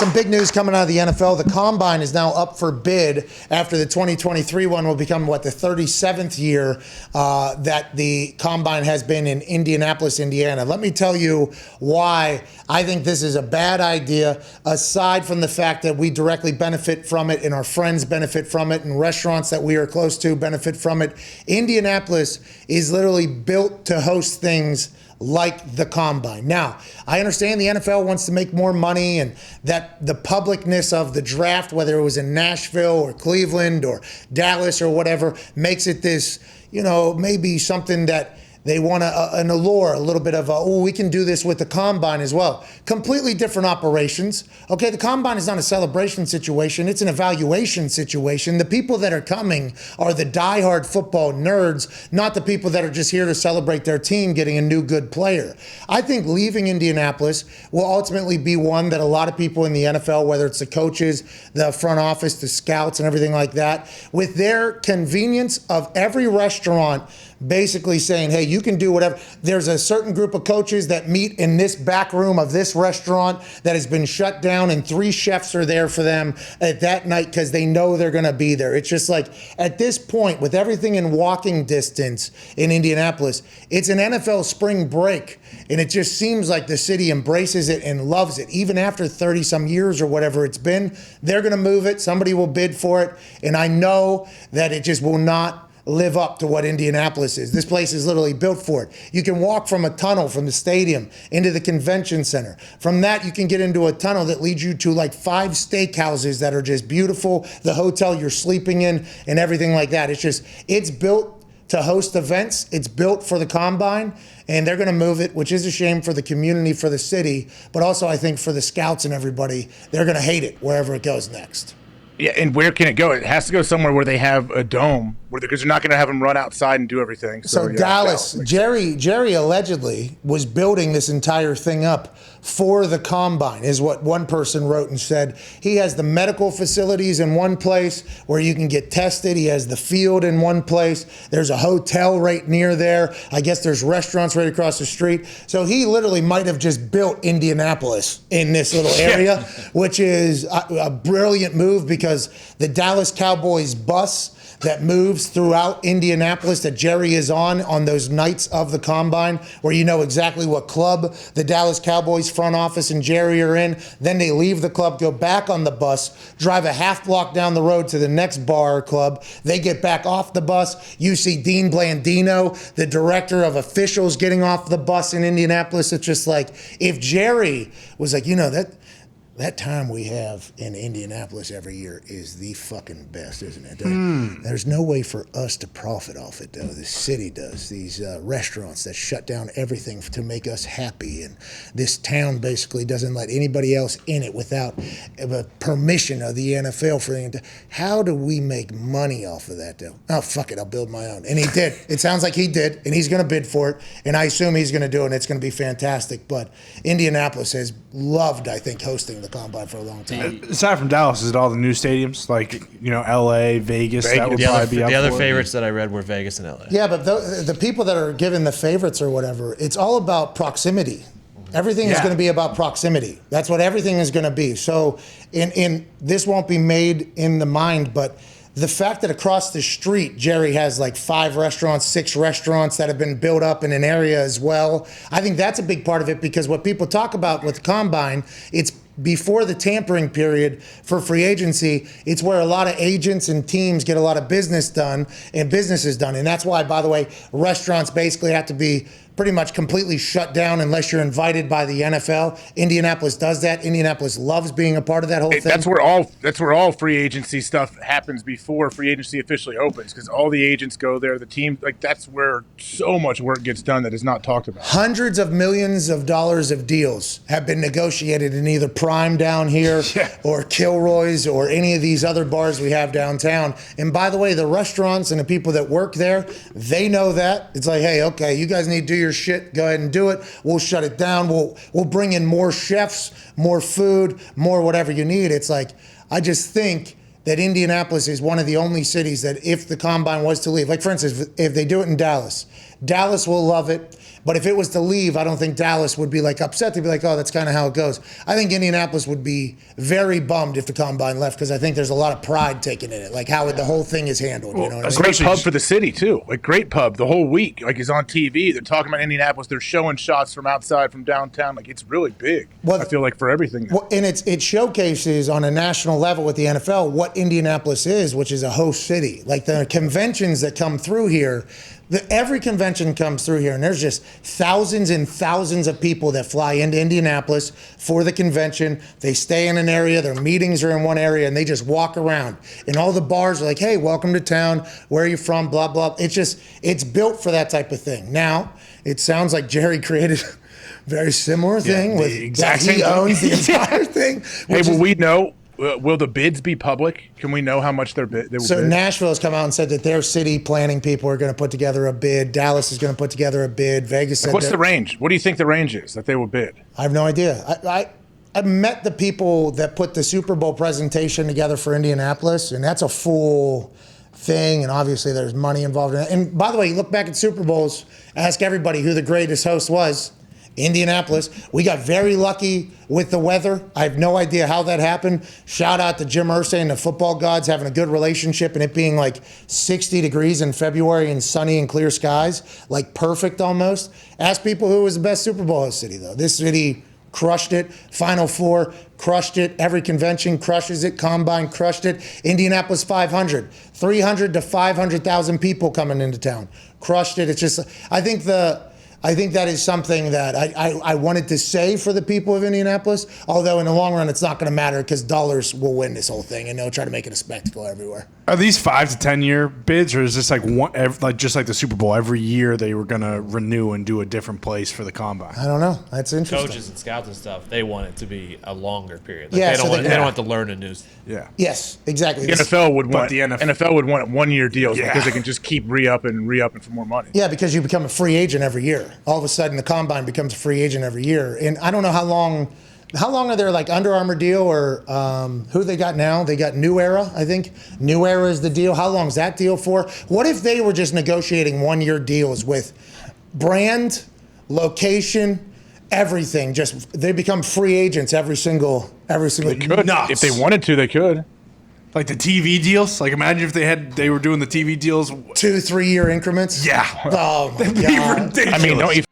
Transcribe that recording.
some big news coming out of the NFL. The Combine is now up for bid after the 2023 one will become, the 37th year that the Combine has been in Indianapolis, Indiana. Let me tell you why I think this is a bad idea, aside from the fact that we directly benefit from it and our friends benefit from it and restaurants that we are close to benefit from it. Indianapolis is literally built to host things like the Combine. Now, I understand the NFL wants to make more money and that the publicness of the draft, whether it was in Nashville or Cleveland or Dallas or whatever, makes it this, maybe something that they want an allure, a little bit of we can do this with the Combine as well. Completely different operations. Okay, the Combine is not a celebration situation. It's an evaluation situation. The people that are coming are the diehard football nerds, not the people that are just here to celebrate their team getting a new good player. I think leaving Indianapolis will ultimately be one that a lot of people in the NFL, whether it's the coaches, the front office, the scouts, and everything like that, with their convenience of every restaurant basically saying, hey, you can do whatever. There's a certain group of coaches that meet in this back room of this restaurant that has been shut down, and 3 chefs are there for them at that night because they know they're going to be there. It's just like, at this point, with everything in walking distance in Indianapolis, it's an NFL spring break, and it just seems like the city embraces it and loves it. Even after 30-some years or whatever it's been, they're going to move it. Somebody will bid for it, and I know that it just will not live up to what Indianapolis is. This place is literally built for it. You can walk from a tunnel from the stadium into the convention center. From that, you can get into a tunnel that leads you to like 5 steakhouses that are just beautiful, the hotel you're sleeping in, and everything like that. It's built to host events. It's built for the Combine, and they're going to move it, which is a shame for the community, for the city, but also I think for the scouts and everybody. They're going to hate it wherever it goes next. Yeah, and where can it go? It has to go somewhere where they have a dome, because they're not going to have them run outside and do everything. So Dallas, Jerry allegedly was building this entire thing up for the Combine, is what one person wrote and said. He has the medical facilities in one place where you can get tested. He has the field in one place. There's a hotel right near there. I guess there's restaurants right across the street. So he literally might have just built Indianapolis in this little area, which is a brilliant move, because the Dallas Cowboys bus that moves throughout Indianapolis that Jerry is on those nights of the Combine, where you know exactly what club the Dallas Cowboys front office and Jerry are in. Then they leave the club, go back on the bus, drive a half block down the road to the next bar or club. They get back off the bus. You see Dean Blandino, the director of officials, getting off the bus in Indianapolis. It's just like, if Jerry was like, that time we have in Indianapolis every year is the fucking best, isn't it? There's no way for us to profit off it, though. The city does. These restaurants that shut down everything to make us happy, and this town basically doesn't let anybody else in it without permission of the NFL for the. How do we make money off of that, though? Oh, fuck it, I'll build my own. And he did. It sounds like he did, and he's going to bid for it, and I assume he's going to do it, and it's going to be fantastic. But Indianapolis has loved, I think, hosting the Combine for a long time. Aside from Dallas, is it all the new stadiums like L.A., Vegas? That would probably be up the other for favorites that I read were Vegas and L.A. Yeah, but the people that are given the favorites or whatever, it's all about proximity. Everything is going to be about proximity. That's what everything is going to be. So, in this won't be made in the mind, but the fact that across the street, Jerry has like 5 restaurants, 6 restaurants that have been built up in an area as well. I think that's a big part of it, because what people talk about with the Combine, it's before the tampering period for free agency. It's where a lot of agents and teams get a lot of business done and businesses done. And that's why, by the way, restaurants basically have to be pretty much completely shut down unless you're invited by the NFL. Indianapolis does that. Indianapolis loves being a part of that whole thing. That's where all free agency stuff happens before free agency officially opens, because all the agents go there. The team, that's where so much work gets done that is not talked about. Hundreds of millions of dollars of deals have been negotiated in either Prime down here or Kilroy's or any of these other bars we have downtown. And by the way, the restaurants and the people that work there, they know that. It's like, hey, okay, you guys need to do your shit, go ahead and do it. We'll shut it down. We'll bring in more chefs, more food, more whatever you need. It's like, I just think that Indianapolis is one of the only cities that if the Combine was to leave, like for instance, if they do it in Dallas, Dallas will love it. But if it was to leave, I don't think Dallas would be like upset. They'd be like, oh, that's kind of how it goes. I think Indianapolis would be very bummed if the combine left because I think there's a lot of pride taken in it, like how the whole thing is handled. You know what I A mean? great pub for the city too. Like great pub the whole week. Like is on TV. They're talking about Indianapolis. They're showing shots from outside, from downtown. Like it's really big. Well, I feel like for everything. Well, and it showcases on a national level with the NFL what Indianapolis is, which is a host city. Like the conventions that come through here, every convention comes through here, and there's just thousands and thousands of people that fly into Indianapolis for the convention. They stay in an area, their meetings are in one area, and they just walk around. And all the bars are like, hey, welcome to town. Where are you from? Blah, blah. It's built for that type of thing. Now, it sounds like Jerry created a very similar thing with exact that same he thing. owns the entire thing. Hey, will we know? Will the bids be public? Can we know how much they will So bid? Nashville has come out and said that their city planning people are going to put together a bid. Dallas is going to put together a bid. Vegas said What's the range? What do you think the range is that they will bid? I have no idea. I met the people that put the Super Bowl presentation together for Indianapolis, and that's a full thing, and obviously there's money involved in it. And by the way, you look back at Super Bowls, ask everybody who the greatest host was. Indianapolis. We got very lucky with the weather. I have no idea how that happened. Shout out to Jim Irsay and the football gods having a good relationship and it being like 60 degrees in February and sunny and clear skies, like perfect almost. Ask people who was the best Super Bowl host city though. This city crushed it. Final Four, crushed it. Every convention crushes it. Combine crushed it. Indianapolis 500, 300 to 500,000 people coming into town. Crushed it. It's just, I think that is something that I wanted to say for the people of Indianapolis, although in the long run, it's not going to matter because dollars will win this whole thing and they'll try to make it a spectacle everywhere. Are these 5 to 10 year bids, or is this like just like the Super Bowl? Every year they were going to renew and do a different place for the combine. I don't know. That's interesting. Coaches and scouts and stuff, they want it to be a longer period. Like Yeah, they so don't want, they- they don't have to learn a new. Yeah. Yes, exactly. The NFL would want the NFL would want 1 year deals Yeah. because they can just keep re-upping and re-upping for more money. Yeah, because you become a free agent every year. All of a sudden, the combine becomes a free agent every year. And I don't know how long are there like Under Armour deal or who they got now? They got New Era, I think. New Era is the deal. How long is that deal for? What if they were just negotiating 1 year deals with brand, location, everything? Just they become free agents every single. They could. Nuts. If they wanted to, they could. Like the TV deals. Like imagine if they were doing the TV deals. 2-3 year increments. Yeah. Oh my That'd be god. ridiculous. I mean, don't you